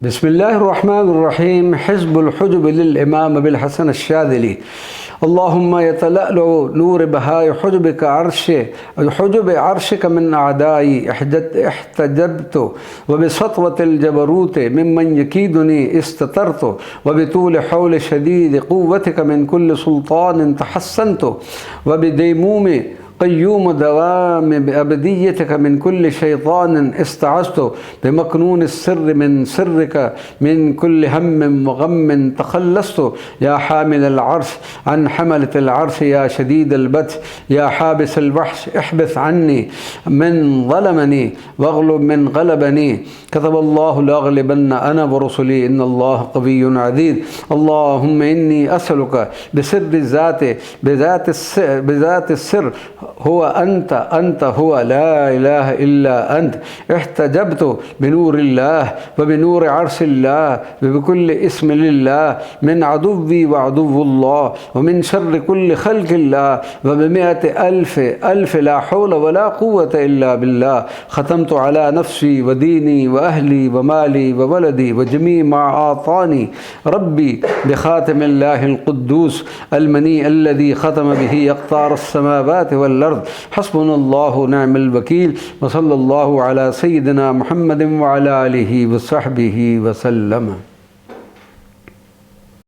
बिस्मिल्लाहिर्रहमानिर्रहीम। हिज़्बुल हुज्ब लिल-इमाम अबुल हसन अश-शाज़िली। अल्लाहुम्मा यतलअलु नूर बहाए हुज्बिक हुज्ब अर्शिक मिन अअदाई इहतजबतु व बिसत्वतिल जबरूत मिम्मन यकीदुनी इस्ततरतु व बितूल हौल शदीद कुव्वतिक मिन कुल्ल सुल्तानिन तहस्सनतु व बिदैमूम क़य्यूम दवाम अबदियतिक मिन कुल्ल शैतानिन इस्तअज़तु बिमकनून सिर्र मिन सिर्रिक मिन कुल्ल हम्मिन व गम्मिन तखल्लस्तु या हामिल अर्श अन हमलतिल अर्श या शदीदल बत्श या हाबिसल वहश इहबिस अन्नी मिन ज़लमनी वग़लुब मिन ग़लबनी कतबल्लाहु लअग़लिबन्ना अना व रुसुली इन्नल्लाह क़विय्युन अज़ीज़। अल्लाहुम्मा इन्नी असअलुका बिसिर्रि ज़ाति बिज़ातिस सिर्र हुवा अंत हुवा ला इलाहा इल्ला अंत इहतजबतु बिनूरिल्लाह व बिनूरि अर्शिल्लाह व बिकुल्लि इस्मि लिल्लाह मिन अदुव्वी व अदुव्वुल्लाह व मिन शर्रि कुल्लि खल्क़िल्लाह व बिमिअति अल्फ़ ला हौला व ला कुव्वता इल्ला बिल्लाह। ख़तमतु अला नफ़्सी व दीनी व अहली व माली व वलदी व जमी मा आतानी रब्बी बिख़ातिमिल्लाहिल क़ुद्दूस अल-मनी अल्लज़ी ख़तम बिही अक़तारस समावाति वल अर्ज़। हस्बुनल्लाहु व निअमल वकील व सल्लल्लाहु अला सय्यिदिना मुहम्मदिन व अला आलिहि व सहबिहि व सल्लम।